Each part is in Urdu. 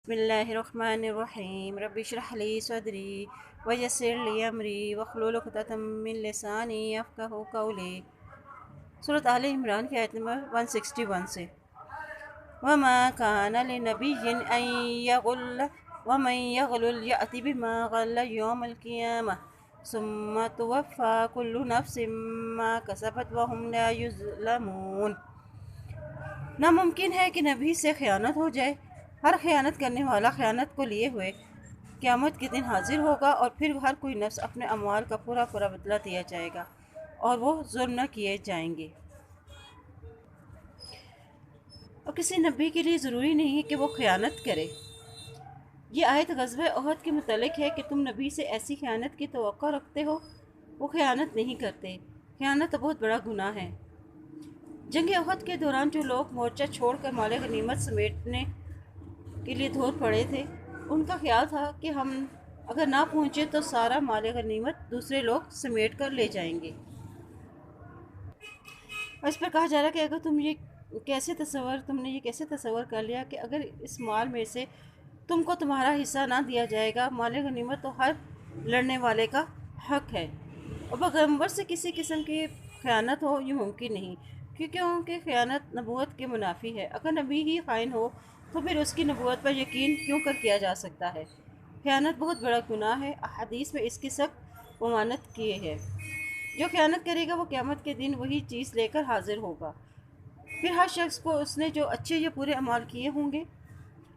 بسم اللہ الرحمن الرحیم رب اشرح لی صدری ویسر لی امری واحلل عقدۃ من لسانی یفقہوا قولی۔ سورۃ آل عمران کی آیت نمبر 161 سے وما کان لنبی ان یغل ومن یغلل یأت بما غل یوم القیامہ ثم توفی کل نفس ما کسبت وہم لا یظلمون۔ ناممکن ہے کہ نبی سے خیانت ہو جائے۔ ہر خیانت کرنے والا خیانت کو لیے ہوئے قیامت کے دن حاضر ہوگا، اور پھر ہر کوئی نفس اپنے اعمال کا پورا بدلہ دیا جائے گا اور وہ ظلم نہ کیے جائیں گے۔ اور کسی نبی کے لیے ضروری نہیں ہے کہ وہ خیانت کرے۔ یہ آیت غزوہ احد کے متعلق ہے کہ تم نبی سے ایسی خیانت کی توقع رکھتے ہو، وہ خیانت نہیں کرتے۔ خیانت تو بہت بڑا گناہ ہے۔ جنگ احد کے دوران جو لوگ مورچہ چھوڑ کر مال غنیمت سمیٹنے کے لیے دھوم پڑے تھے، ان کا خیال تھا کہ ہم اگر نہ پہنچے تو سارا مال غنیمت دوسرے لوگ سمیٹ کر لے جائیں گے۔ اور اس پر کہا جا رہا ہے کہ اگر تم نے یہ کیسے تصور کر لیا کہ اگر اس مال میں سے تم کو تمہارا حصہ نہ دیا جائے گا۔ مال غنیمت تو ہر لڑنے والے کا حق ہے، اور پیغمبر سے کسی قسم کی خیانت ہو یہ ممکن نہیں، کیونکہ ان کی خیانت نبوت کے منافی ہے۔ اگر نبی ہی خائن ہو تو پھر اس کی نبوت پر یقین کیوں کر کیا جا سکتا ہے؟ خیانت بہت بڑا گناہ ہے۔ احادیث میں اس کی سخت ممانعت کی ہے۔ جو خیانت کرے گا وہ قیامت کے دن وہی چیز لے کر حاضر ہوگا۔ پھر ہر شخص کو اس نے جو اچھے یا برے اعمال کیے ہوں گے،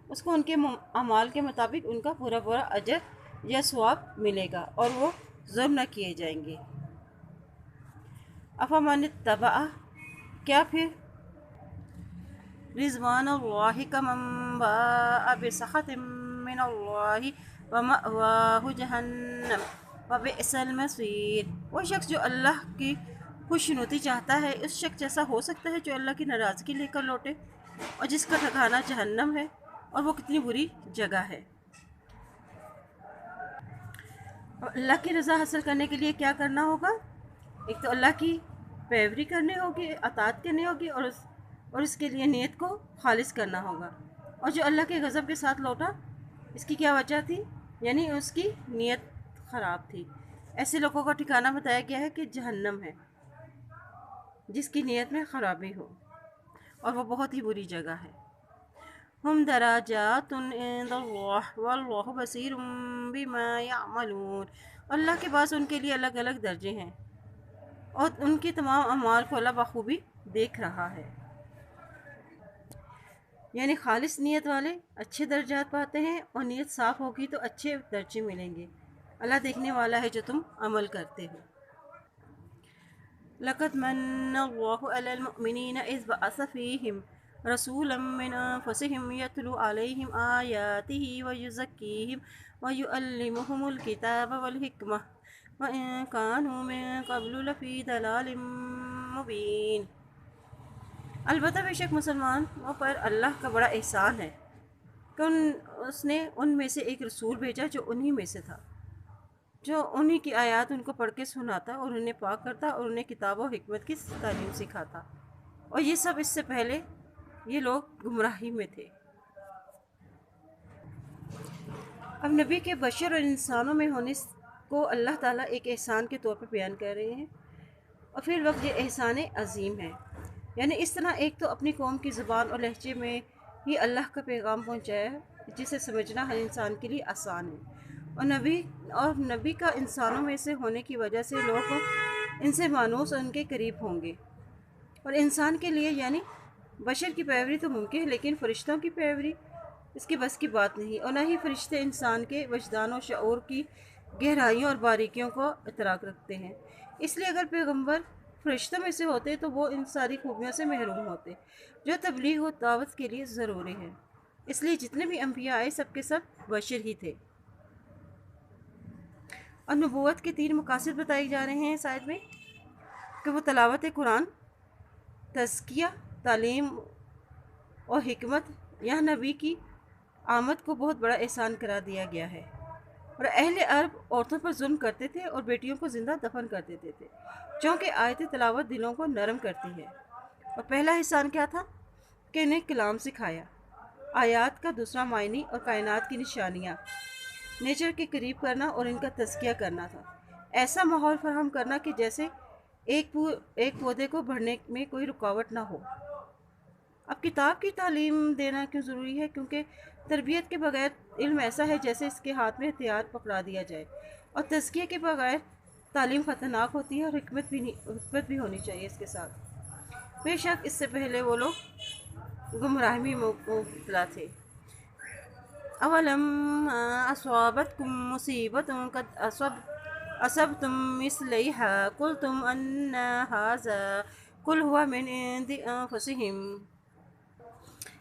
اس کو ان کے اعمال کے مطابق ان کا پورا اجر یا ثواب ملے گا، اور وہ ظلم نہ کیے جائیں گے۔ افمن اتبع، کیا پھر رضوان اللہ کمن باء بسخط من اللہ ومأواہ جہنم وبئس المصیر۔ وہ شخص جو اللہ کی خوشنودی چاہتا ہے، اس شخص جیسا ہو سکتا ہے جو اللہ کی ناراضگی لے کر لوٹے، اور جس کا ٹھکانہ جہنم ہے، اور وہ کتنی بری جگہ ہے۔ اور اللہ کی رضا حاصل کرنے کے لیے کیا کرنا ہوگا؟ ایک تو اللہ کی پیروی کرنی ہوگی، اطاعت کرنی ہوگی، اور اس کے لیے نیت کو خالص کرنا ہوگا۔ اور جو اللہ کے غضب کے ساتھ لوٹا، اس کی کیا وجہ تھی؟ یعنی اس کی نیت خراب تھی۔ ایسے لوگوں کا ٹھکانہ بتایا گیا ہے کہ جہنم ہے، جس کی نیت میں خرابی ہو، اور وہ بہت ہی بری جگہ ہے۔ ہم دراجات عند اللہ واللہ بصیر بما یعملون۔ اللہ کے پاس ان کے لیے الگ الگ درجے ہیں، اور ان کے تمام اعمال کو اللہ بخوبی دیکھ رہا ہے۔ یعنی خالص نیت والے اچھے درجات پاتے ہیں، اور نیت صاف ہوگی تو اچھے درجے ملیں گے۔ اللہ دیکھنے والا ہے جو تم عمل کرتے ہو۔ لقد من اللہ علی المؤمنین اذ بعث فیہم رسولا من انفسہم یتلو علیہم آیاتہ ویزکیہم ویعلمہم الکتاب والحکمہ وإن كانوا من قبل لفی ضلال مبین۔ البتہ بے شک مسلمانوں پر اللہ کا بڑا احسان ہے کہ اس نے ان میں سے ایک رسول بھیجا جو انہی میں سے تھا، جو انہی کی آیات ان کو پڑھ کے سناتا اور انہیں پاک کرتا اور انہیں کتاب و حکمت کی تعلیم سکھاتا، اور یہ سب اس سے پہلے یہ لوگ گمراہی میں تھے۔ اب نبی کے بشر اور انسانوں میں ہونے کو اللہ تعالیٰ ایک احسان کے طور پر بیان کر رہے ہیں، اور پھر وقت یہ احسان عظیم ہے۔ یعنی اس طرح ایک تو اپنی قوم کی زبان اور لہجے میں ہی اللہ کا پیغام پہنچایا ہے، جسے سمجھنا ہر انسان کے لیے آسان ہے، اور نبی کا انسانوں میں سے ہونے کی وجہ سے لوگ ان سے مانوس اور ان کے قریب ہوں گے۔ اور انسان کے لیے یعنی بشر کی پیروی تو ممکن ہے، لیکن فرشتوں کی پیروی اس کی بس کی بات نہیں، اور نہ ہی فرشتے انسان کے وجدان و شعور کی گہرائیوں اور باریکیوں کو ادراک رکھتے ہیں۔ اس لیے اگر پیغمبر فرشتوں میں سے ہوتے تو وہ ان ساری خوبیوں سے محروم ہوتے جو تبلیغ و دعوت کے لیے ضروری ہے۔ اس لیے جتنے بھی انبیاء آئے سب کے سب بشر ہی تھے۔ اور نبوت کے 3 مقاصد بتائے جا رہے ہیں اس آیت میں، کہ وہ تلاوت قرآن، تزکیہ، تعلیم اور حکمت۔ یہاں نبی کی آمد کو بہت بڑا احسان قرار دیا گیا ہے۔ اور اہل عرب عورتوں پر ظلم کرتے تھے اور بیٹیوں کو زندہ دفن کر دیتے تھے، چونکہ آیت تلاوت دلوں کو نرم کرتی ہے۔ اور پہلا احسان کیا تھا؟ کہ انہیں کلام سکھایا، آیات کا دوسرا معنی اور کائنات کی نشانیاں نیچر کے قریب کرنا اور ان کا تزکیہ کرنا تھا، ایسا ماحول فراہم کرنا کہ جیسے ایک پودے کو بڑھنے میں کوئی رکاوٹ نہ ہو۔ اب کتاب کی تعلیم دینا کیوں ضروری ہے؟ کیونکہ تربیت کے بغیر علم ایسا ہے جیسے اس کے ہاتھ میں ہتھیار پکڑا دیا جائے، اور تزکیے کے بغیر تعلیم خطرناک ہوتی ہے، اور حکمت بھی ہونی چاہیے اس کے ساتھ۔ بے شک اس سے پہلے وہ لوگ گمراہی میں مبتلا تھے۔ اولم اصابتکم مصیبت قد اصبتم مثلیہا قلتم ان ھذا قل هو من عند انفسہم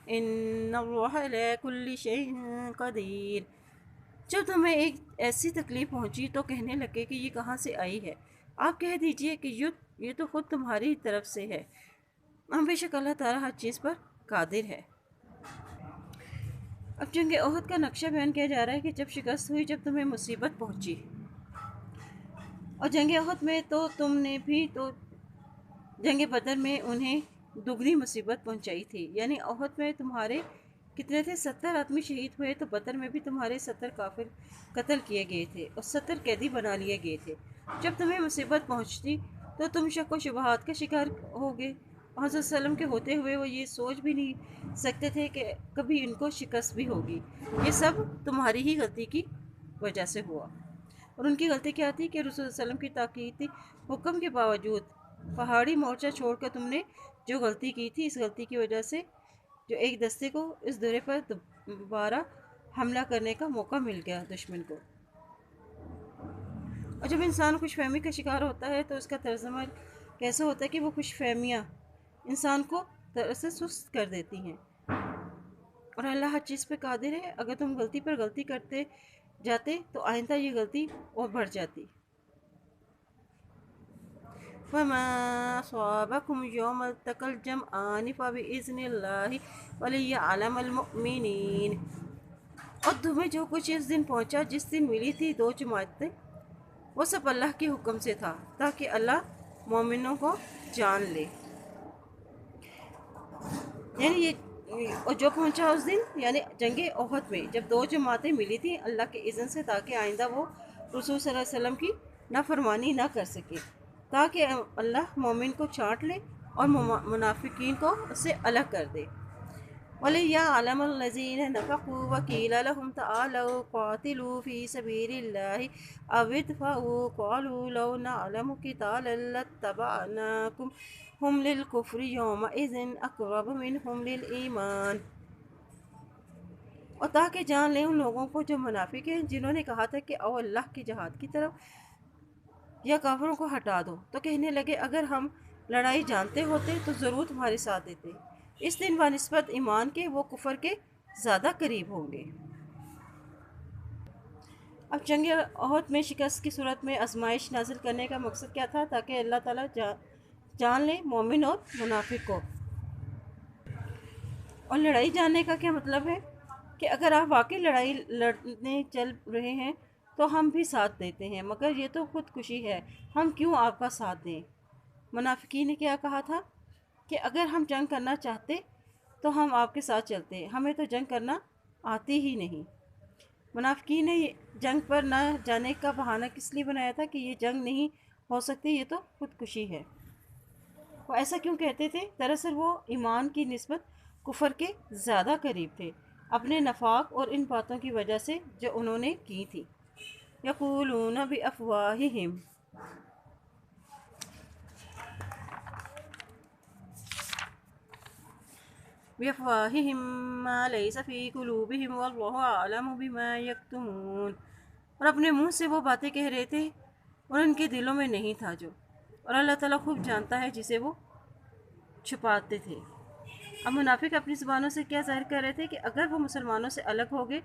ان اللہ علی کل شیء قدیر۔ جب تمہیں ایک ایسی تکلیف پہنچی تو کہنے لگے کہ یہ کہاں سے آئی ہے، آپ کہہ دیجئے کہ یہ تو خود تمہاری طرف سے ہے، بے شک اللہ تعالیٰ ہر چیز پر قادر ہے۔ اب جنگ احد کا نقشہ بیان کیا جا رہا ہے کہ جب شکست ہوئی، جب تمہیں مصیبت پہنچی، اور جنگ احد میں تو تم نے بھی تو جنگ بدر میں انہیں دگنی مصیبت پہنچائی تھی، یعنی احد میں تمہارے کتنے تھے؟ 70 آدمی شہید ہوئے، تو بدر میں بھی تمہارے 70 کافر قتل کیے گئے تھے اور 70 قیدی بنا لیے گئے تھے۔ جب تمہیں مصیبت پہنچتی تو تم شک و شبہات کا شکار ہوگے۔ حضرت صلی اللہ علیہ وسلم کے ہوتے ہوئے وہ یہ سوچ بھی نہیں سکتے تھے کہ کبھی ان کو شکست بھی ہوگی۔ یہ سب تمہاری ہی غلطی کی وجہ سے ہوا۔ اور ان کی غلطی کیا تھی کہ رسول صلی اللہ علیہ وسلم کی تاکیدی حکم کے باوجود پہاڑی مورچہ چھوڑ کر تم نے جو غلطی کی تھی، اس غلطی کی وجہ سے جو ایک دستے کو اس دورے پر دوبارہ حملہ کرنے کا موقع مل گیا دشمن کو۔ اور جب انسان خوش فہمی کا شکار ہوتا ہے تو اس کا طرز عمل کیسا ہوتا ہے کہ وہ خوش فہمیاں انسان کو دراصل سست کر دیتی ہیں، اور اللہ ہر چیز پہ قادر ہے۔ اگر تم غلطی پر غلطی کرتے جاتے تو آئندہ یہ غلطی اور بڑھ جاتی۔ وَمَا أَصَابَكُمْ يَوْمَ الْتَقَى الْجَمْعَانِ فَبِإِذْنِ اللَّهِ وَلِيَعْلَمَ الْمُؤْمِنِينَ۔ اور تمہیں جو کچھ اس دن پہنچا جس دن ملی تھی دو جماعتیں، وہ سب اللہ کے حکم سے تھا تاکہ اللہ مومنوں کو جان لے۔ یعنی یہ اور جو پہنچا اس دن یعنی جنگ احد میں جب دو جماعتیں ملی تھیں اللہ کے اذن سے، تاکہ آئندہ وہ رسول صلی اللہ علیہ وسلم کی نافرمانی نہ کر سکے، تاکہ اللہ مومن کو چھانٹ لے اور منافقین کو اس سے الگ کر دے۔ وَلِيَعْلَمَ الَّذِينَ نَفَقُوا وَقِيلَ لَهُمْ تَعَالَوْا قَاتِلُوا فِي سَبِيلِ اللَّهِ أَوِ ادْفَعُوا قَالُوا لَوْ نَعْلَمُ قِتَالًا لَاتَّبَعْنَاكُمْ هُمْ لِلْكُفْرِ يَوْمَئِذٍ أَقْرَبُ مِنْهُمْ لِلْإِيمَانِ۔ اور تاکہ جان لیں ان لوگوں کو جو منافق ہیں، جنہوں نے کہا تھا کہ آؤ اللہ کی جہاد کی طرف یا کافروں کو ہٹا دو، تو کہنے لگے اگر ہم لڑائی جانتے ہوتے تو ضرور تمہارے ساتھ دیتے، اس دن بنسبت ایمان کے وہ کفر کے زیادہ قریب ہوں گے۔ اب جنگ احد میں شکست کی صورت میں آزمائش نازل کرنے کا مقصد کیا تھا؟ تاکہ اللہ تعالیٰ جان لے مومن اور منافق کو۔ اور لڑائی جاننے کا کیا مطلب ہے؟ کہ اگر آپ واقعی لڑائی لڑنے چل رہے ہیں تو ہم بھی ساتھ دیتے ہیں، مگر یہ تو خودکشی ہے، ہم کیوں آپ کا ساتھ دیں؟ منافقین نے کیا کہا تھا کہ اگر ہم جنگ کرنا چاہتے تو ہم آپ کے ساتھ چلتے، ہمیں تو جنگ کرنا آتی ہی نہیں۔ منافقین نے جنگ پر نہ جانے کا بہانہ کس لیے بنایا تھا کہ یہ جنگ نہیں ہو سکتی، یہ تو خودکشی ہے۔ وہ ایسا کیوں کہتے تھے؟ دراصل وہ ایمان کی نسبت کفر کے زیادہ قریب تھے، اپنے نفاق اور ان باتوں کی وجہ سے جو انہوں نے کی تھی۔ یقولون بافواہہم ما لیس فی قلوبہم واللہ اعلم بما یکتمون۔ اور اپنے منہ سے وہ باتیں کہہ رہے تھے اور ان کے دلوں میں نہیں تھا جو، اور اللہ تعالیٰ خوب جانتا ہے جسے وہ چھپاتے تھے۔ اب منافق اپنی زبانوں سے کیا ظاہر کر رہے تھے کہ اگر وہ مسلمانوں سے الگ ہو گئے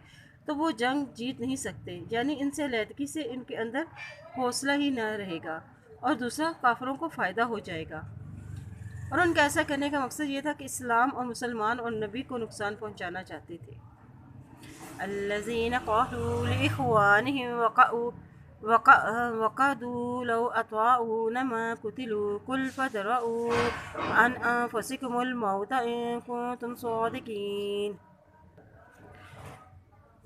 تو وہ جنگ جیت نہیں سکتے، یعنی ان سے علیحدگی سے ان کے اندر حوصلہ ہی نہ رہے گا، اور دوسرا کافروں کو فائدہ ہو جائے گا۔ اور ان کا ایسا کرنے کا مقصد یہ تھا کہ اسلام اور مسلمان اور نبی کو نقصان پہنچانا چاہتے تھے۔ الذین قالوا لإخوانهم وقعدوا لو اطاعونا ما قتلوا قل فادرؤوا عن انفسکم الموت ان کنتم صادقین۔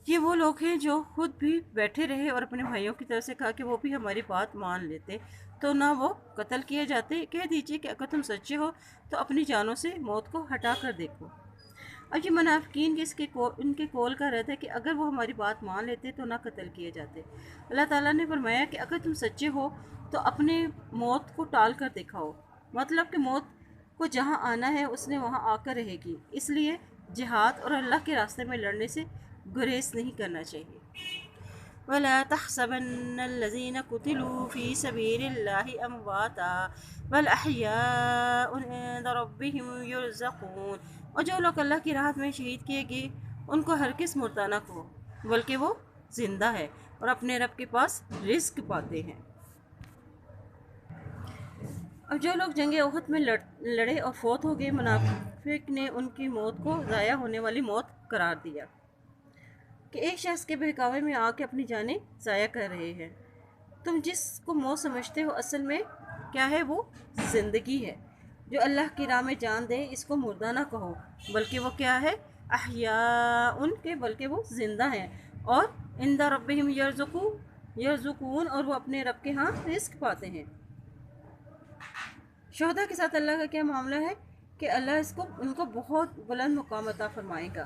یہ وہ لوگ ہیں جو خود بھی بیٹھے رہے اور اپنے بھائیوں کی طرف سے کہا کہ وہ بھی ہماری بات مان لیتے تو نہ وہ قتل کیے جاتے۔ کہہ دیجئے کہ اگر تم سچے ہو تو اپنی جانوں سے موت کو ہٹا کر دیکھو۔ اب یہ منافقین ان کے قول کا رد ہے کہ اگر وہ ہماری بات مان لیتے تو نہ قتل کیے جاتے۔ اللہ تعالیٰ نے فرمایا کہ اگر تم سچے ہو تو اپنے موت کو ٹال کر دکھاؤ، مطلب کہ موت کو جہاں آنا ہے اس نے وہاں آ کر رہے گی، اس لیے جہاد اور اللہ کے راستے میں لڑنے سے گریز نہیں کرنا چاہیے۔ وَلَا تَحْسَبَنَّ الَّذِينَ قُتِلُوا فِي سَبِيلِ اللَّهِ أَمْوَاتًا بَلْ أَحْيَاءٌ عِندَ رَبِّهِمْ يُرْزَقُونَ، اور جو لوگ اللہ کی راہ میں شہید کیے گئے ان کو ہرگز مردہ نہ کہو، بلکہ وہ زندہ ہے اور اپنے رب کے پاس رزق پاتے ہیں۔ اب جو لوگ جنگ احد میں لڑے اور فوت ہو گئے، منافق نے ان کی موت کو ضائع ہونے والی موت قرار دیا کہ ایک شخص کے بہکاوے میں آ کے اپنی جانیں ضائع کر رہے ہیں۔ تم جس کو موت سمجھتے ہو اصل میں کیا ہے؟ وہ زندگی ہے۔ جو اللہ کی راہ میں جان دے اس کو مردہ نہ کہو، بلکہ وہ کیا ہے؟ احیاء ان کے، بلکہ وہ زندہ ہیں، اور عند ربہم یرزقون، اور وہ اپنے رب کے ہاں رزق پاتے ہیں۔ شہداء کے ساتھ اللہ کا کیا معاملہ ہے کہ اللہ ان کو بہت بلند مقام عطا فرمائے گا۔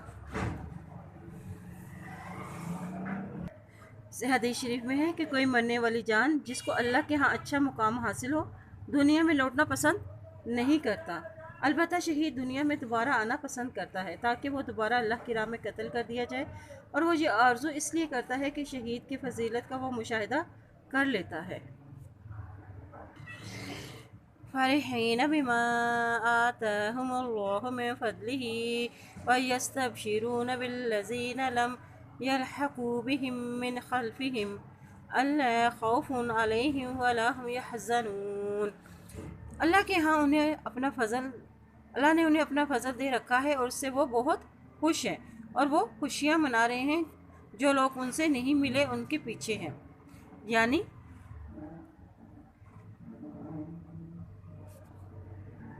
حدیث شریف میں ہے کہ کوئی مرنے والی جان جس کو اللہ کے ہاں اچھا مقام حاصل ہو دنیا میں لوٹنا پسند نہیں کرتا، البتہ شہید دنیا میں دوبارہ آنا پسند کرتا ہے تاکہ وہ دوبارہ اللہ کی راہ میں قتل کر دیا جائے، اور وہ یہ آرزو اس لیے کرتا ہے کہ شہید کی فضیلت کا وہ مشاہدہ کر لیتا ہے۔ فرحین بما آتاہم اللہ من فضلہ ویستبشرون بالذین لم یلحقوا بہم من خلفہم الا خوف علیہم ولا ہم یحزنون۔ اللہ کے ہاں اللہ نے انہیں اپنا فضل دے رکھا ہے اور اس سے وہ بہت خوش ہیں، اور وہ خوشیاں منا رہے ہیں۔ جو لوگ ان سے نہیں ملے ان کے پیچھے ہیں،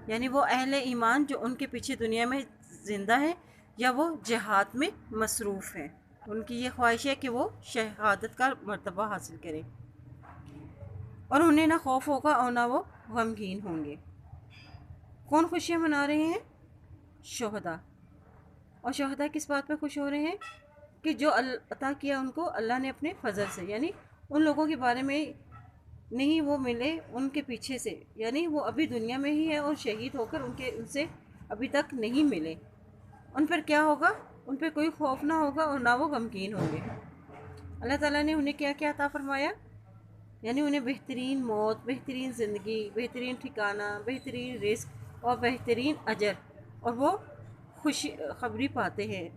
یعنی وہ اہل ایمان جو ان کے پیچھے دنیا میں زندہ ہیں یا وہ جہاد میں مصروف ہیں، ان کی یہ خواہش ہے کہ وہ شہادت کا مرتبہ حاصل کریں، اور انہیں نہ خوف ہوگا اور نہ وہ غمگین ہوں گے۔ کون خوشیاں منا رہے ہیں؟ شہداء۔ اور شہداء کس بات پہ خوش ہو رہے ہیں؟ کہ جو عطا کیا ان کو اللہ نے اپنے فضل سے، یعنی ان لوگوں کے بارے میں نہیں وہ ملے ان کے پیچھے سے، یعنی وہ ابھی دنیا میں ہی ہے اور شہید ہو کر ان سے ابھی تک نہیں ملے، ان پر کیا ہوگا؟ ان پہ کوئی خوف نہ ہوگا اور نہ وہ غمگین ہوں گے۔ اللہ تعالیٰ نے انہیں کیا کیا عطا فرمایا؟ یعنی انہیں بہترین موت، بہترین زندگی، بہترین ٹھکانہ، بہترین رزق اور بہترین اجر، اور وہ خبری پاتے ہیں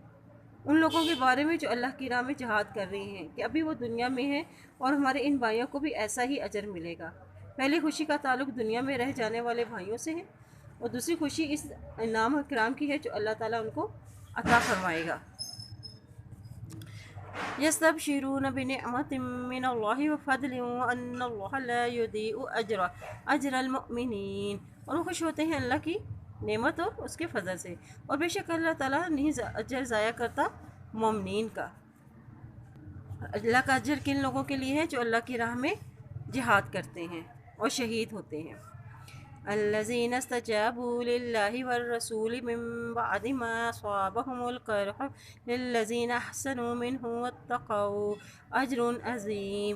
ان لوگوں کے بارے میں جو اللہ کی راہ میں جہاد کر رہے ہیں کہ ابھی وہ دنیا میں ہیں، اور ہمارے ان بھائیوں کو بھی ایسا ہی اجر ملے گا۔ پہلی خوشی کا تعلق دنیا میں رہ جانے والے بھائیوں سے ہے، اور دوسری خوشی اس انعام اکرام کی ہے جو اللہ تعالیٰ ان کو عطا فرمائے گا۔ یستبشرون بنعمت من اللہ وفضل وان اللہ لا یضیع اجر المؤمنین، اور وہ خوش ہوتے ہیں اللہ کی نعمت اور اس کے فضل سے، اور بے شک اللہ تعالیٰ نہیں اجر ضائع کرتا مومنین کا۔ اللہ کا اجر کن لوگوں کے لیے ہے؟ جو اللہ کی راہ میں جہاد کرتے ہیں اور شہید ہوتے ہیں۔ الذین استجابوا للہ والرسول من بعد ما اصابهم القرح للذین احسنوا منهم واتقوا اجر عظیم۔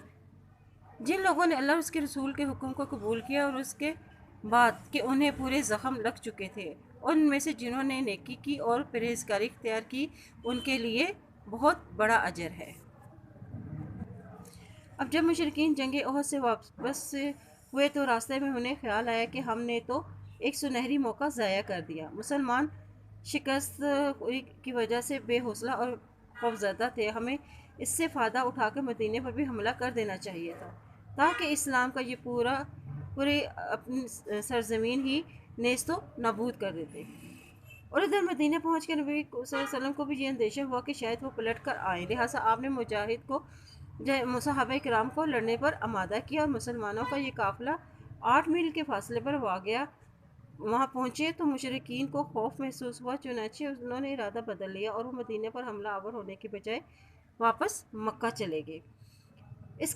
جن لوگوں نے اللہ اور اس کے رسول کے حکم کو قبول کیا اور اس کے بعد کہ انہیں پورے زخم لگ چکے تھے، اور ان میں سے جنہوں نے نیکی کی اور پرہیزگاری اختیار کی، ان کے لیے بہت بڑا اجر ہے۔ اب جب مشرکین جنگ احد سے واپس ہوئے تو راستے میں انہیں خیال آیا کہ ہم نے تو ایک سنہری موقع ضائع کر دیا۔ مسلمان شکست کی وجہ سے بے حوصلہ اور خوفزدہ تھے، ہمیں اس سے فائدہ اٹھا کر مدینے پر بھی حملہ کر دینا چاہیے تھا تاکہ اسلام کا یہ پوری اپنی سرزمین ہی نیست و نابود کر دیتے۔ اور ادھر مدینہ پہنچ کے نبی صلی اللہ علیہ وسلم کو بھی یہ اندیشہ ہوا کہ شاید وہ پلٹ کر آئیں، لہٰذا آپ نے صحابہ کرام کو لڑنے پر آمادہ کیا، اور مسلمانوں کا یہ قافلہ 8 میل کے فاصلے پر واقع وہاں پہنچے تو مشرکین کو خوف محسوس ہوا، چنانچہ انہوں نے ارادہ بدل لیا اور وہ مدینہ پر حملہ آور ہونے کے بجائے واپس مکہ چلے گئے۔ اس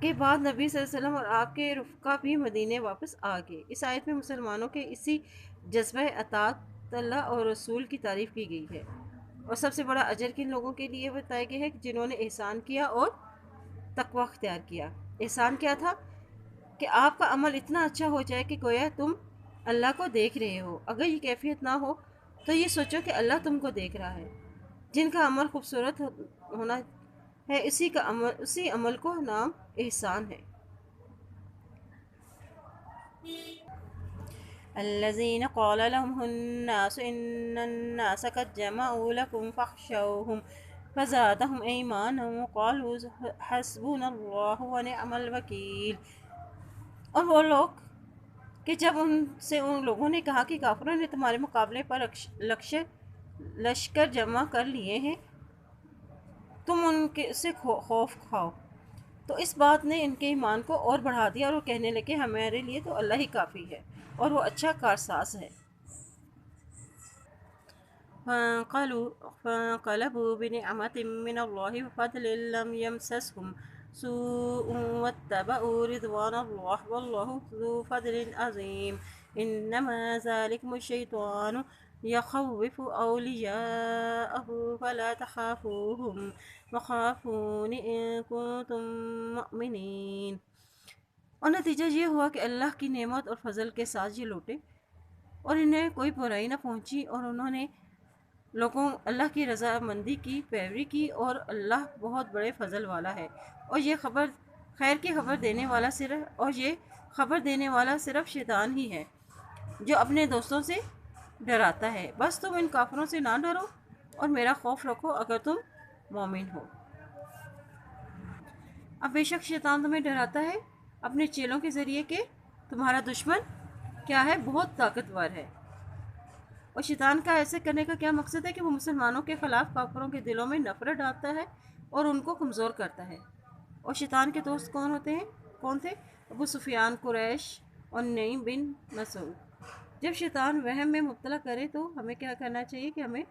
کے بعد نبی صلی اللہ علیہ وسلم اور آپ کے رفقا بھی مدینے واپس آ گئے۔ اس آیت میں مسلمانوں کے اسی جذبہ اطاعت اللہ اور رسول کی تعریف کی گئی ہے، اور سب سے بڑا اجر کن لوگوں کے لیے بتایا گیا ہے جنہوں نے احسان کیا اور تقوی اختیار کیا۔ احسان کیا تھا کہ آپ کا عمل اتنا اچھا ہو جائے کہ گویا تم اللہ کو دیکھ رہے ہو۔ اگر یہ کیفیت نہ ہو تو یہ سوچو کہ اللہ تم کو دیکھ رہا ہے۔ جن کا عمل خوبصورت ہونا ہے اسی عمل کو نام احسان ہے۔ الذين قال لهم الناس إن الناس قد جمعوا لكم فاخشوهم فزادهم إيمانا وقالوا حسبنا الله ونعم الوكيل۔ اور وہ لوگ کہ جب ان سے ان لوگوں نے کہا کہ کافروں نے تمہارے مقابلے پر لشکر جمع کر لیے ہیں، تم ان سے خوف کھاؤ، تو اس بات نے ان کے ایمان کو اور بڑھا دیا، اور وہ کہنے لگے ہمارے لیے تو اللہ ہی کافی ہے اور وہ اچھا کارساز ہے۔ فانقلبوا بنعمة من الله وفضل لم يمسسهم سوء واتبعوا رضوان الله والله ذو فضل عظيم إنما ذلكم الشيطان يخوف أولياءه فلا تخافوهم وخافون إن كنتم مؤمنين۔ اور نتیجہ یہ ہوا کہ اللہ کی نعمت اور فضل کے ساتھ یہ لوٹے اور انہیں کوئی برائی نہ پہنچی، اور انہوں نے لوگوں اللہ کی رضامندی کی پیروی کی، اور اللہ بہت بڑے فضل والا ہے، اور یہ خیر کی خبر دینے والا صرف شیطان ہی ہے جو اپنے دوستوں سے ڈراتا ہے۔ بس تم ان کافروں سے نہ ڈرو اور میرا خوف رکھو اگر تم مومن ہو۔ اب بے شک شیطان تمہیں ڈراتا ہے اپنے چیلوں کے ذریعے کہ تمہارا دشمن کیا ہے، بہت طاقتور ہے، اور شیطان کا ایسے کرنے کا کیا مقصد ہے کہ وہ مسلمانوں کے خلاف کافروں کے دلوں میں نفرت ڈالتا ہے اور ان کو کمزور کرتا ہے۔ اور شیطان کے دوست کون تھے؟ ابو سفیان، قریش اور نعیم بن مسعود۔ جب شیطان وہم میں مبتلا کرے تو ہمیں کیا کرنا چاہیے کہ ہمیں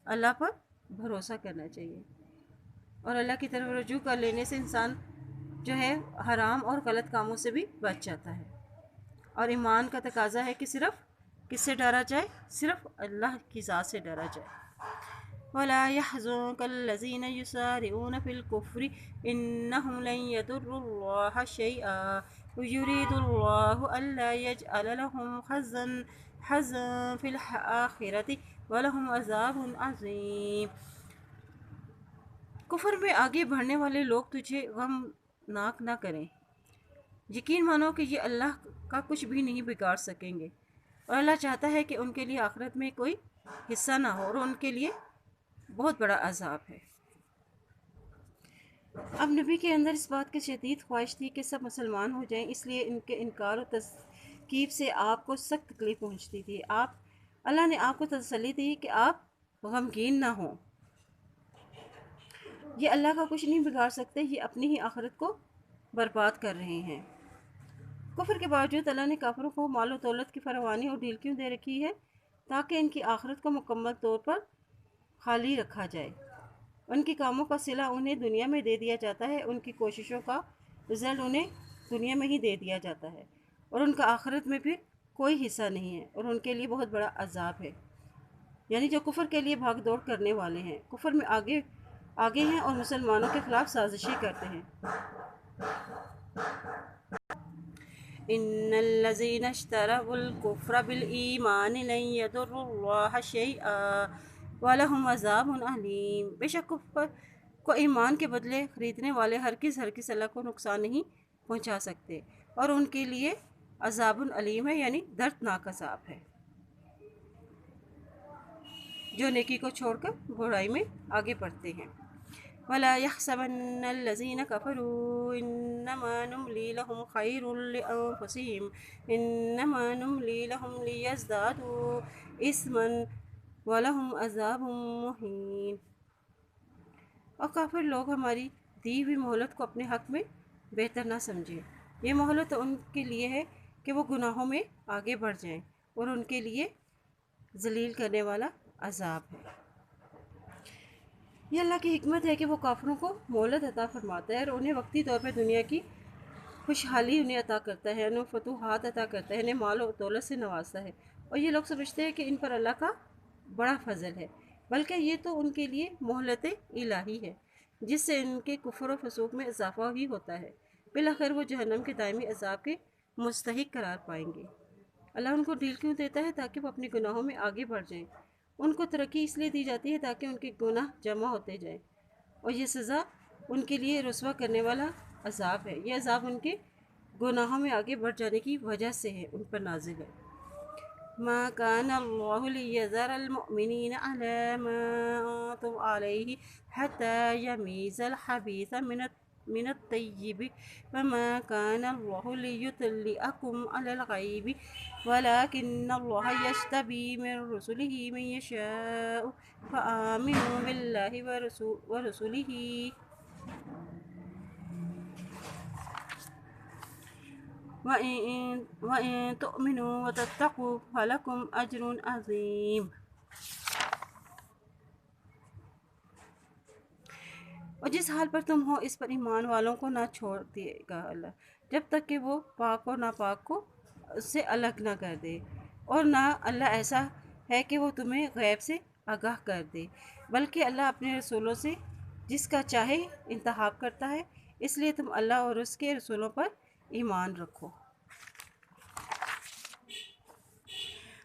اللہ پر بھروسہ کرنا چاہیے، اور اللہ کی طرف رجوع کر لینے سے انسان جو ہے حرام اور غلط کاموں سے بھی بچ جاتا ہے۔ اور ایمان کا تقاضا ہے کہ صرف کس سے ڈرا جائے؟ صرف اللہ کی ذات سے ڈرا جائے۔ وَلَا يَحْزُنكَ الَّذِينَ يُسَارِعُونَ فِي الْكُفْرِ إِنَّهُمْ لَن يَضُرُّوا اللَّهَ شَيْئًا وَيُرِيدُ اللَّهُ أَلَّا يَجْعَلَ لَهُمْ حَظًّا فِي الْآخِرَةِ وَلَهُمْ عَذَابٌ عَظِيمٌ۔ کفر میں آگے بڑھنے والے لوگ تجھے غمناک نہ کریں، یقین مانو کہ یہ اللہ کا کچھ بھی نہیں بگاڑ سکیں گے، اور اللہ چاہتا ہے کہ ان کے لیے آخرت میں کوئی حصہ نہ ہو اور ان کے لیے بہت بڑا عذاب ہے۔ اب نبی کے اندر اس بات کی شدید خواہش تھی کہ سب مسلمان ہو جائیں، اس لیے ان کے انکار و تکذیب سے آپ کو سخت تکلیف پہنچتی تھی۔ اللہ نے آپ کو تسلی دی کہ آپ غمگین نہ ہوں، یہ اللہ کا کچھ نہیں بگاڑ سکتے، یہ اپنی ہی آخرت کو برباد کر رہے ہیں۔ کفر کے باوجود اللہ نے کافروں کو مال و دولت کی فراوانی اور ڈھیل کیوں دے رکھی ہے؟ تاکہ ان کی آخرت کو مکمل طور پر خالی رکھا جائے۔ ان کے کاموں کا صلہ انہیں دنیا میں دے دیا جاتا ہے، ان کی کوششوں کا رزلٹ انہیں دنیا میں ہی دے دیا جاتا ہے، اور ان کا آخرت میں بھی کوئی حصہ نہیں ہے، اور ان کے لیے بہت بڑا عذاب ہے۔ یعنی جو کفر کے لیے بھاگ دوڑ کرنے والے ہیں، کفر میں آگے ہیں اور مسلمانوں کے خلاف سازشیں کرتے ہیں۔ ان الذين اشتروا الكفر بالایمان لن يضروا الله شيئا ولهم عذاب علیم۔ بے شک کفر کو ایمان کے بدلے خریدنے والے ہرگز اللہ کو نقصان نہیں پہنچا سکتے، اور ان کے لیے عذاب علیم ہے، یعنی دردناک عذاب ہے، جو نیکی کو چھوڑ کر برائی میں آگے بڑھتے ہیں۔ وَلَا يَحْسَبَنَّ الَّذِينَ كَفَرُوا إِنَّمَا نُمْلِي لَهُمْ خَيْرٌ لِأَنفُسِهِمْ إِنَّمَا نُمْلِي لَهُمْ لِيَزْدَادُوا إِثْمًا وَلَهُمْ عَذَابٌ مُّهِينٌ۔ اور کافر لوگ ہماری دی ہوئی مہلت کو اپنے حق میں بہتر نہ سمجھیں، یہ مہلت ان کے لیے ہے کہ وہ گناہوں میں آگے بڑھ جائیں، اور ان کے لیے ذلیل کرنے والا عذاب ہے۔ یہ اللہ کی حکمت ہے کہ وہ کافروں کو مہلت عطا فرماتا ہے اور انہیں وقتی طور پہ دنیا کی خوشحالی انہیں عطا کرتا ہے، انہیں فتوحات عطا کرتا ہے، انہیں مال و دولت سے نوازتا ہے، اور یہ لوگ سمجھتے ہیں کہ ان پر اللہ کا بڑا فضل ہے، بلکہ یہ تو ان کے لیے مہلت الہی ہے جس سے ان کے کفر و فسوق میں اضافہ ہی ہوتا ہے۔ بالآخر وہ جہنم کے دائمی عذاب کے مستحق قرار پائیں گے۔ اللہ ان کو ڈھیل کیوں دیتا ہے؟ تاکہ وہ اپنے گناہوں میں آگے بڑھ جائیں۔ ان کو ترقی اس لیے دی جاتی ہے تاکہ ان کے گناہ جمع ہوتے جائیں، اور یہ سزا ان کے لیے رسوا کرنے والا عذاب ہے۔ یہ عذاب ان کے گناہوں میں آگے بڑھ جانے کی وجہ سے ہے، ان پر نازل ہے۔ ما كان الله ليذر المؤمنين على ما أنتم عليه حتى يميز الخبيث من الطيب وما كان الله ليطلعكم على الغيب ولكن الله يجتبي من رسله من يشاء فآمنوا بالله ورسله وَإِن تُؤْمِنُوا وَتَتَّقُوا فَلَكُمْ أَجْرٌ عَظِيمٌ۔ اور جس حال پر تم ہو اس پر ایمان والوں کو نہ چھوڑ دے گا اللہ، جب تک کہ وہ پاک اور ناپاک کو اس سے الگ نہ کر دے، اور نہ اللہ ایسا ہے کہ وہ تمہیں غیب سے آگاہ کر دے، بلکہ اللہ اپنے رسولوں سے جس کا چاہے انتخاب کرتا ہے، اس لیے تم اللہ اور اس کے رسولوں پر ایمان رکھو۔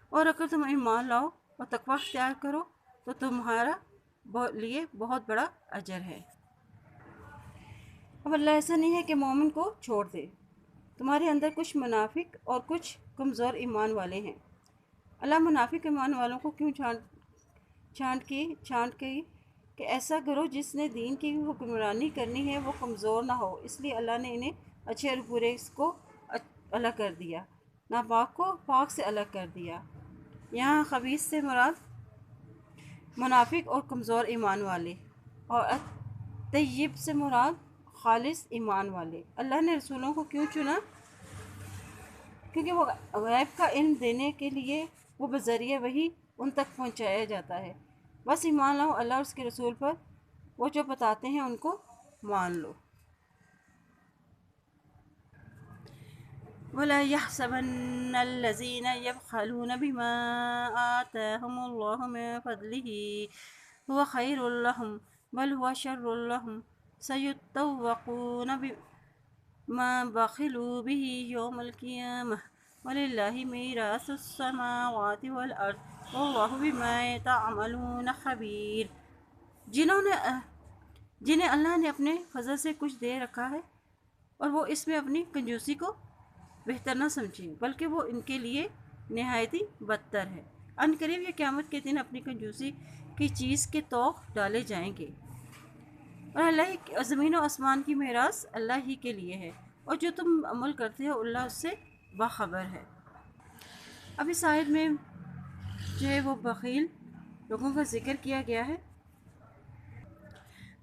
اور اگر تم ایمان لاؤ اور تقوی اختیار کرو تو تمہارا لیے بہت بڑا اجر ہے۔ اب اللہ ایسا نہیں ہے کہ مومن کو چھوڑ دے، تمہارے اندر کچھ منافق اور کچھ کمزور ایمان والے ہیں۔ اللہ منافق ایمان والوں کو کیوں چھانٹ کے کہ ایسا کرو جس نے دین کی حکمرانی کرنی ہے وہ کمزور نہ ہو، اس لیے اللہ نے انہیں اچھے اور برے کو الگ کر دیا، ناپاک کو پاک سے الگ کر دیا۔ یہاں خبیث سے مراد منافق اور کمزور ایمان والے، اور طیب سے مراد خالص ایمان والے۔ اللہ نے رسولوں کو کیوں چنا؟ کیونکہ وہ غیب کا علم دینے کے لیے وہ بذریعہ وحی ان تک پہنچایا جاتا ہے۔ بس ایمان لاؤ اللہ اور اس کے رسول پر، وہ جو بتاتے ہیں ان کو مان لو۔ وَلَا يَحْسَبَنَّ الَّذِينَ يَبْخَلُونَ بِمَا آتَاهُمُ اللَّهُ مِن فَضْلِهِ هُوَ خَيْرٌ لَّهُم بَلْ هُوَ شَرٌّ لَّهُمْ سَيُطَّوَّقُونَ مَا بَخِلُوا بِهِ يَوْمَ الْقِيَامَةِ وَلِلَّهِ مِيرَاثُ السَّمَاوَاتِ وَالْأَرْضِ وَاللَّهُ بِمَا تَعْمَلُونَ خَبِيرٌ۔ جنہیں اللہ نے اپنے فضل سے کچھ دے رکھا ہے اور وہ اس میں اپنی کنجوسی کو بہتر نہ سمجھیں، بلکہ وہ ان کے لیے نہایت ہی بدتر ہے۔ ان قریب یہ قیامت کے دن اپنی کنجوسی کی چیز کے طوق ڈالے جائیں گے، اور اللہ زمین و آسمان کی میراث اللہ ہی کے لیے ہے، اور جو تم عمل کرتے ہو اللہ اس سے باخبر ہے۔ اب اس آیت میں جو ہے وہ بخیل لوگوں کا ذکر کیا گیا ہے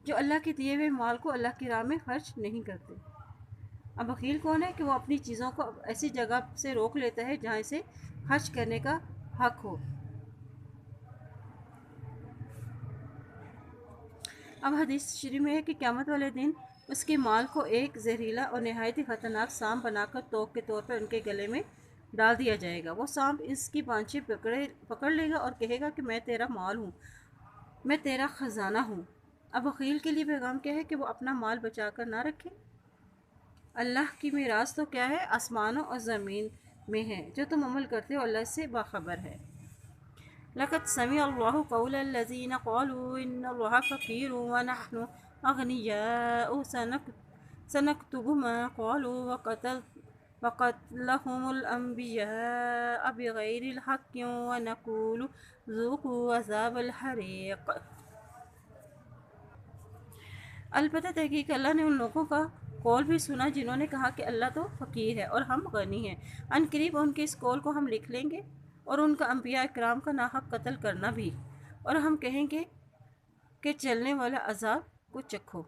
جو اللہ کے دیے ہوئے مال کو اللہ کی راہ میں خرچ نہیں کرتے۔ اب بخیل کون ہے؟ کہ وہ اپنی چیزوں کو ایسی جگہ سے روک لیتا ہے جہاں اسے خرچ کرنے کا حق ہو۔ اب حدیث شریف میں ہے کہ قیامت والے دن اس کے مال کو ایک زہریلا اور نہایت ہی خطرناک سانپ بنا کر توق کے طور پر ان کے گلے میں ڈال دیا جائے گا۔ وہ سانپ اس کی پانچیں پکڑ لے گا اور کہے گا کہ میں تیرا مال ہوں، میں تیرا خزانہ ہوں۔ اب بخیل کے لیے پیغام کیا ہے؟ کہ وہ اپنا مال بچا کر نہ رکھے۔ اللہ کی میراث تو کیا ہے؟ آسمانوں اور زمین میں ہے، جو تم عمل کرتے ہو اللہ سے باخبر ہے۔ لَقَدْ سَمِعَ اللَّهُ قَوْلَ الَّذِينَ قَالُوا إِنَّ اللَّهَ فَقِيرٌ وَنَحْنُ أَغْنِيَاءُ سَنَكْتُبُ مَا قَالُوا وَقَتْلَهُمُ الْأَنْبِيَاءَ بِغَيْرِ الْحَقِّ وَنَقُولُ ذُوقُوا عَذَابَ الْحَرِيقِ۔ البتہ تحقیق اللہ نے ان لوگوں کا قول بھی سنا جنہوں نے کہا کہ اللہ تو فقیر ہے اور ہم غنی ہیں، ان قریب ان کے اس قول کو ہم لکھ لیں گے اور ان کا انبیاء اکرام کا ناحق قتل کرنا بھی، اور ہم کہیں گے کہ چلنے والا عذاب کو چکھو۔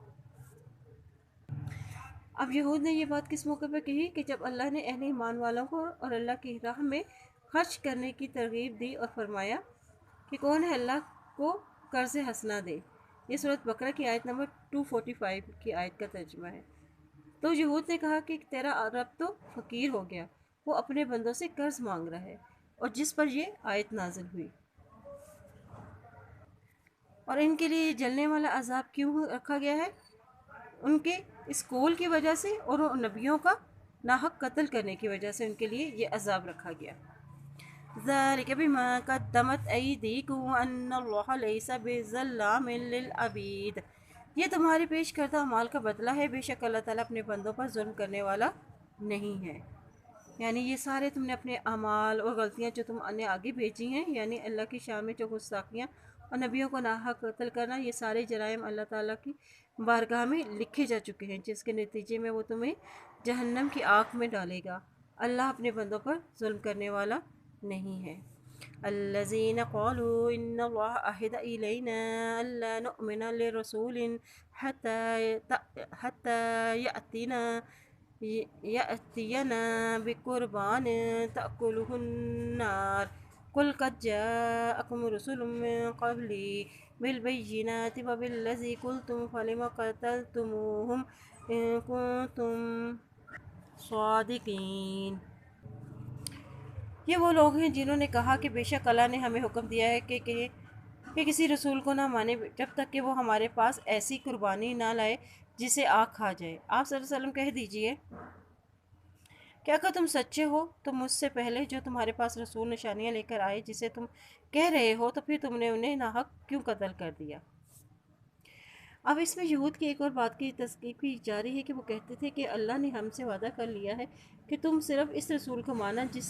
اب یہود نے یہ بات کس موقع پر کہی؟ کہ جب اللہ نے اہل ایمان والوں کو اور اللہ کی راہ میں خرچ کرنے کی ترغیب دی اور فرمایا کہ کون ہے اللہ کو قرض حسنہ دے۔ یہ سورۃ بقرہ کی آیت نمبر 245 کی آیت کا ترجمہ ہے۔ تو یہود نے کہا کہ تیرا رب تو فقیر ہو گیا، وہ اپنے بندوں سے قرض مانگ رہا ہے، اور جس پر یہ آیت نازل ہوئی۔ اور ان کے لیے جلنے والا عذاب کیوں رکھا گیا ہے؟ ان کے اس قول کی وجہ سے اور نبیوں کا ناحق قتل کرنے کی وجہ سے ان کے لیے یہ عذاب رکھا گیا۔ ذَلِكَ بِمَا قَدَّمَتْ أَيْدِيكُمْ وَأَنَّ اللَّهَ لَيْسَ بِظَلَّامٍ لِّلْعَبِيدِ۔ یہ تمہارے پیش کردہ اعمال کا بدلہ ہے، بے شک اللہ تعالیٰ اپنے بندوں پر ظلم کرنے والا نہیں ہے۔ یعنی یہ سارے تم نے اپنے اعمال اور غلطیاں جو تم نے آگے بھیجی ہیں، یعنی اللہ کی شان میں جو گستاخیاں اور نبیوں کو ناحق قتل کرنا، یہ سارے جرائم اللہ تعالیٰ کی بارگاہ میں لکھے جا چکے ہیں، جس کے نتیجے میں وہ تمہیں جہنم کی آگ میں ڈالے گا۔ اللہ اپنے بندوں پر ظلم کرنے والا نہیں ہے۔ الذين قالوا إن الله عهد إلينا ألا نؤمن لرسول حتى يأتينا بقربان تأكله النار قل قد جاءكم رسل من قبلي بالبينات وبالذي قلتم فلم قتلتموهم إن كنتم صادقين۔ یہ وہ لوگ ہیں جنہوں نے کہا کہ بے شک اللہ نے ہمیں حکم دیا ہے کہ کسی رسول کو نہ مانے جب تک کہ وہ ہمارے پاس ایسی قربانی نہ لائے جسے آگ کھا جائے۔ آپ صلی اللہ علیہ وسلم کہہ دیجئے کہ اگر تم سچے ہو تو مجھ سے پہلے جو تمہارے پاس رسول نشانیاں لے کر آئے جسے تم کہہ رہے ہو، تو پھر تم نے انہیں ناحق کیوں قتل کر دیا؟ اب اس میں یہود کی ایک اور بات کی تصدیق بھی جاری ہے کہ وہ کہتے تھے کہ اللہ نے ہم سے وعدہ کر لیا ہے کہ تم صرف اس رسول کو مانا جس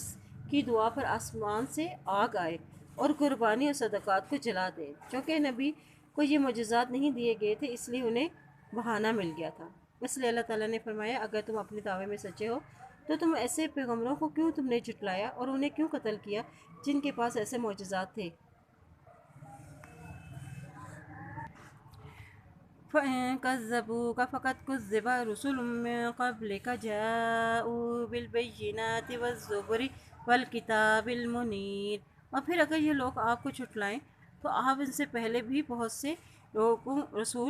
کی دعا پر آسمان سے آگ آئے اور قربانی اور صدقات کو جلا دے۔ چونکہ نبی کو یہ معجزات نہیں دیے گئے تھے، اس لیے انہیں بہانہ مل گیا تھا۔ اس لیے اللہ تعالیٰ نے فرمایا اگر تم اپنے دعوے میں سچے ہو تو تم ایسے پیغمبروں کو کیوں تم نے جھٹلایا اور انہیں کیوں قتل کیا جن کے پاس ایسے معجزات تھے؟ فَإِن كَذَّبُوكَ فَقَدْ كُذِّبَ رُسُلٌ مِّن قَبْلِكَ جَاءُوا بِالْبَيِّنَاتِ وَالزُّبُرِ وَالْكِتَابِ الْمُنِيرِ۔ اور پھر اگر یہ لوگ آپ کو جھٹلائیں تو آپ ان سے پہلے بھی بہت سے لوگوں رسول